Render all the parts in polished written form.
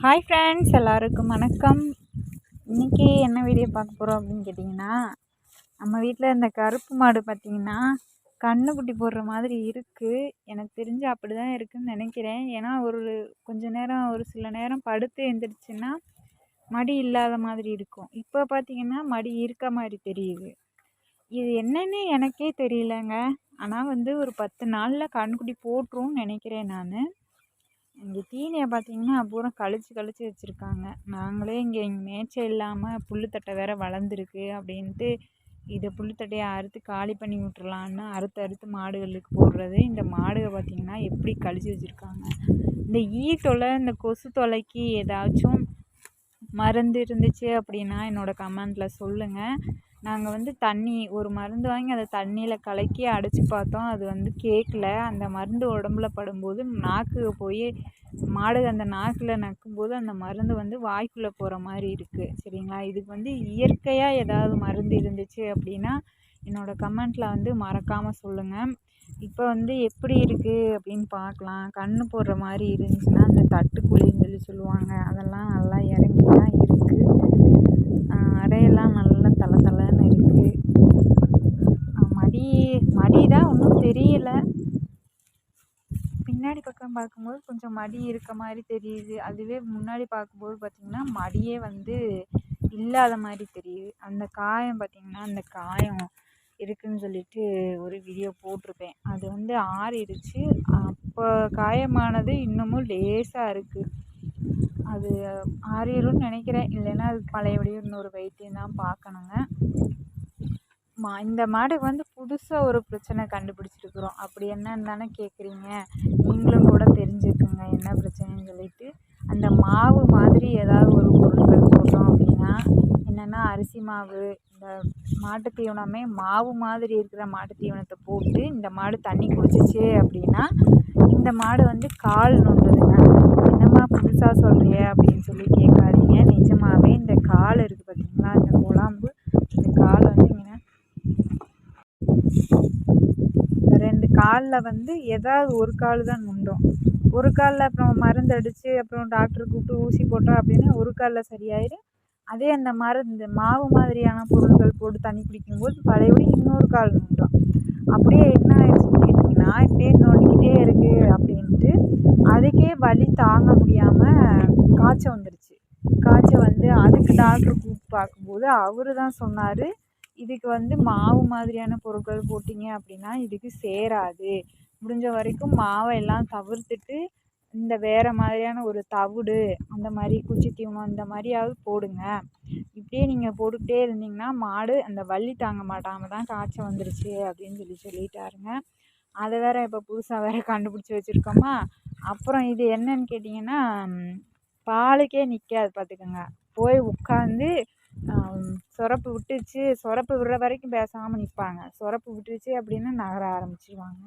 Hi friends, எல்லாருக்கும் வணக்கம். இன்றைக்கி என்ன வீடியோ பார்க்க போகிறோம் அப்படின்னு கேட்டிங்கன்னா, நம்ம வீட்டில் இந்த கருப்பு மாடு பார்த்திங்கன்னா கன்றுக்குட்டி போடுற மாதிரி இருக்குது. எனக்கு தெரிஞ்சு அப்படி தான் இருக்குதுன்னு நினைக்கிறேன். ஏன்னா ஒரு சில நேரம் படுத்து எழுந்திரிச்சின்னா மடி இல்லாத மாதிரி இருக்கும். இப்போ பார்த்திங்கன்னா மடி இருக்க மாதிரி தெரியுது. இது என்னன்னு எனக்கே தெரியலங்க. ஆனால் ஒரு 10 நாளில் கன்றுக்குட்டி போட்டுருன்னு நினைக்கிறேன் நான். இங்கே தீனியை பார்த்திங்கன்னா பூரா கழிச்சு வச்சுருக்காங்க. நாங்களே இங்கே மேய்ச்சல் இல்லாமல் புல்லுத்தட்டை வேறு வளர்ந்துருக்கு அப்படின்ட்டு இதை புல்லுத்தட்டையை அறுத்து காலி பண்ணி விட்டுறலான்னு அறுத்து மாடுகளுக்கு போடுறது. இந்த மாடுக பார்த்திங்கன்னா எப்படி கழிச்சு வச்சுருக்காங்க. இந்த தொலை, இந்த கொசு தொலைக்கு ஏதாச்சும் மருந்து இருந்துச்சு அப்படின்னா என்னோடய கமெண்டில் சொல்லுங்கள். நாங்கள் தண்ணி ஒரு மருந்து வாங்கி அதை தண்ணியில் கலக்கி அடைச்சி பார்த்தோம். அது கேட்கல. அந்த மருந்து உடம்புல படும்போது நாக்கு போய் மாடு அந்த நாக்கில் நக்கும்போது அந்த மருந்து வாய்க்குள்ளே போகிற மாதிரி இருக்குது. சரிங்களா? இதுக்கு இயற்கையாக ஏதாவது மருந்து இருந்துச்சு அப்படின்னா என்னோடய கமெண்ட்டில் மறக்காமல் சொல்லுங்கள். இப்போ எப்படி இருக்குது அப்படின்னு பார்க்கலாம். கன்று போடுற மாதிரி இருந்துச்சுன்னா அந்த தட்டுக்குழின்னு சொல்லுவாங்க, அதெல்லாம் நல்லா இறங்கி தான் இருக்குது. அறையெல்லாம் நல்லா தலை இருக்குது. மடி தான் ஒன்றும் தெரியலை. பின்னாடி பக்கம் பார்க்கும்போது கொஞ்சம் மடி இருக்க மாதிரி தெரியுது. அதுவே முன்னாடி பார்க்கும்போது பார்த்திங்கன்னா மடியே இல்லாத மாதிரி தெரியுது. அந்த காயம் பார்த்திங்கன்னா அந்த காயம் இருக்குதுன்னு சொல்லிட்டு ஒரு வீடியோ போட்டிருப்பேன். அது ஆறிடுச்சு. அப்போ காயமானது இன்னமும் லேசாக இருக்குது. அது ஆறிடும்னு நினைக்கிறேன். இல்லைன்னா அது பழையபடியும் இன்னொரு வைத்தியம் தான் பார்க்கணுங்க. இந்த மாடுக்கு புதுசாக ஒரு பிரச்சனை கண்டுபிடிச்சிருக்குறோம். அப்படி என்னன்னு தானே கேட்குறீங்க. நீங்களும் கூட தெரிஞ்சுக்குங்க என்ன பிரச்சனைன்னு சொல்லிட்டு. அந்த மாவு மாதிரி ஏதாவது ஒரு பொருட்கள் போட்டோம் அப்படின்னா, என்னென்னா அரிசி மாவு, இந்த மாட்டு தீவனமே மாவு மாதிரி இருக்கிற மாட்டு தீவனத்தை போட்டு இந்த மாடு தண்ணி குடிச்சிச்சு அப்படின்னா இந்த மாடு கால் நொண்டுதுங்க. என்னம்மா புதுசாக சொல்கிறிய அப்படின்னு சொல்லி கேட்காதீங்க. நிஜமாகவே இந்த கால் இருக்குது பார்த்திங்களா, இந்த குழம்பு, இந்த கால் இங்கே 2 காலில் ஏதாவது ஒரு கால் தான் நொண்டும். ஒரு காலில் அப்புறம் மருந்து அடித்து அப்புறம் டாக்டர் கூப்பிட்டு ஊசி போட்டோம் அப்படின்னா ஒரு காலில் சரியாயிடும். அதே அந்த மருந்து மாவு மாதிரியான பொருட்கள் போட்டு தண்ணி குடிக்கும்போது பழையபடி இன்னொரு கால் நொண்டும். அப்படியே என்ன ஆயிடுச்சுன்னு கேட்டிங்கன்னா, இப்படியே நோண்டிக்கிட்டே இருக்குது அப்படின்ட்டு அதுக்கே வலி தாங்க முடியாமல் காய்ச்சல் வந்துடுச்சு. காய்ச்சல் அதுக்கு டாக்டர் கூப்பிட்டு பார்க்கும்போது அவர் தான் சொன்னார், இதுக்கு மாவு மாதிரியான பொருட்கள் போட்டிங்க அப்படின்னா இதுக்கு சேராது. முடிஞ்ச வரைக்கும் மாவை எல்லாம் தவிர்த்துட்டு இந்த வேறு மாதிரியான ஒரு தவிடு, அந்த மாதிரி குச்சி தீவனம் இந்த மாதிரியாவது போடுங்க. இப்படியே நீங்கள் போட்டுக்கிட்டே இருந்தீங்கன்னா மாடு அந்த வலி தாங்க மாட்டாமல் தான் காய்ச்சல் வந்துருச்சு அப்படின்னு சொல்லிட்டாருங்க. அதை வேறு இப்போ புதுசாக வேறு கண்டுபிடிச்சி வச்சுருக்கோமா. அப்புறம் இது என்னன்னு கேட்டிங்கன்னா, பாலுக்கே நிற்காது பார்த்துக்கோங்க. போய் உட்காந்து சொரப்பு விட்டுச்சு, சொரப்பு விடுற வரைக்கும் பேசாமல் நிற்பாங்க. சொரப்பு விட்டுருச்சு அப்படின்னா நகர ஆரம்பிச்சிடுவாங்க.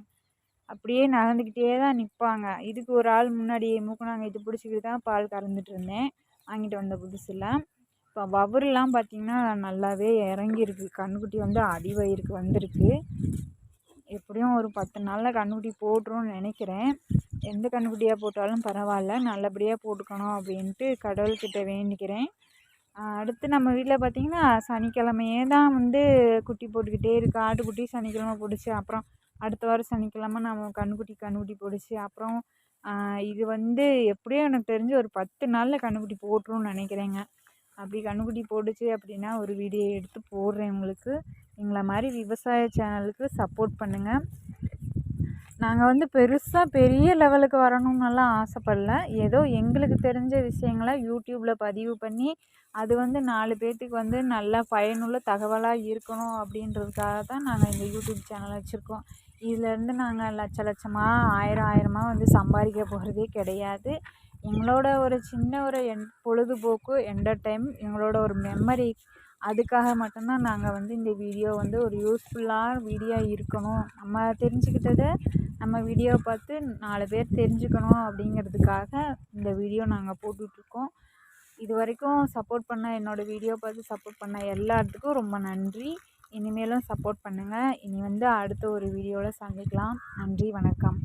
அப்படியே நகர்ந்துக்கிட்டே தான் நிற்பாங்க. இதுக்கு ஒரு ஆள் முன்னாடி மூக்கணாங்கயிற்று பிடிச்சிக்கிட்டு தான் பால் கறந்துட்டு இருந்தேன் வாங்கிட்டு வந்த புதுசில். இப்போ வவுரெலாம் பார்த்திங்கன்னா நல்லாவே இறங்கியிருக்கு. கன்றுக்குட்டி அடி வயிறுக்கு வந்திருக்கு. எப்படியும் ஒரு 10 நாளில் கன்றுக்குட்டி போட்டுருன்னு நினைக்கிறேன். எந்த கன்றுக்குட்டியாக போட்டாலும் பரவாயில்ல, நல்லபடியாக போட்டுக்கணும் அப்படின்ட்டு கடவுள்கிட்ட வேண்டிக்கிறேன். அடுத்து நம்ம வீட்டில் பார்த்திங்கன்னா சனிக்கிழமையே தான் குட்டி போட்டுக்கிட்டே இருக்குது. ஆட்டுக்குட்டி சனிக்கிழமை போட்டுச்சு. அப்புறம் அடுத்த வாரம் சனிக்கிழமை நம்ம கன்றுக்குட்டி போட்டுச்சு. அப்புறம் இது எப்படியும் எனக்கு தெரிஞ்சு ஒரு 10 நாளில் கன்றுக்குட்டி போட்டுருன்னு நினைக்கிறேங்க. அப்படி கன்றுக்குட்டி போட்டுச்சு அப்படின்னா ஒரு வீடியோ எடுத்து போடுறேன் உங்களுக்கு. எங்களை மாதிரி விவசாய சேனலுக்கு சப்போர்ட் பண்ணுங்கள். நாங்கள் பெருசாக பெரிய லெவலுக்கு வரணும்னெல்லாம் ஆசைப்படல. ஏதோ எங்களுக்கு தெரிஞ்ச விஷயங்களை யூடியூப்பில் பதிவு பண்ணி அது 4 பேர்த்துக்கு நல்லா பயனுள்ள தகவலாக இருக்கணும் அப்படின்றதுக்காக தான் நாங்கள் இந்த யூடியூப் சேனலை வச்சுருக்கோம். இதிலேருந்து நாங்கள் லட்சமாக ஆயிரமாக சம்பாதிக்க போகிறதே கிடையாது. எங்களோட ஒரு சின்ன ஒரு பொழுதுபோக்கு என்டர்டைன், எங்களோட ஒரு மெமரி, அதுக்காக மட்டும்தான் நாங்கள் இந்த வீடியோ ஒரு யூஸ்ஃபுல்லான வீடியோ இருக்கணும். நம்ம தெரிஞ்சுக்கிட்டதை நம்ம வீடியோவை பார்த்து 4 பேர் தெரிஞ்சுக்கணும் அப்படிங்கிறதுக்காக இந்த வீடியோ நாங்கள் போட்டுட்ருக்கோம். இது வரைக்கும் சப்போர்ட் பண்ண, என்னோடய வீடியோ பார்த்து சப்போர்ட் பண்ண எல்லாத்துக்கும் ரொம்ப நன்றி. இனிமேலும் சப்போர்ட் பண்ணுங்கள். இனி அடுத்த ஒரு வீடியோவில் சந்திக்கலாம். நன்றி, வணக்கம்.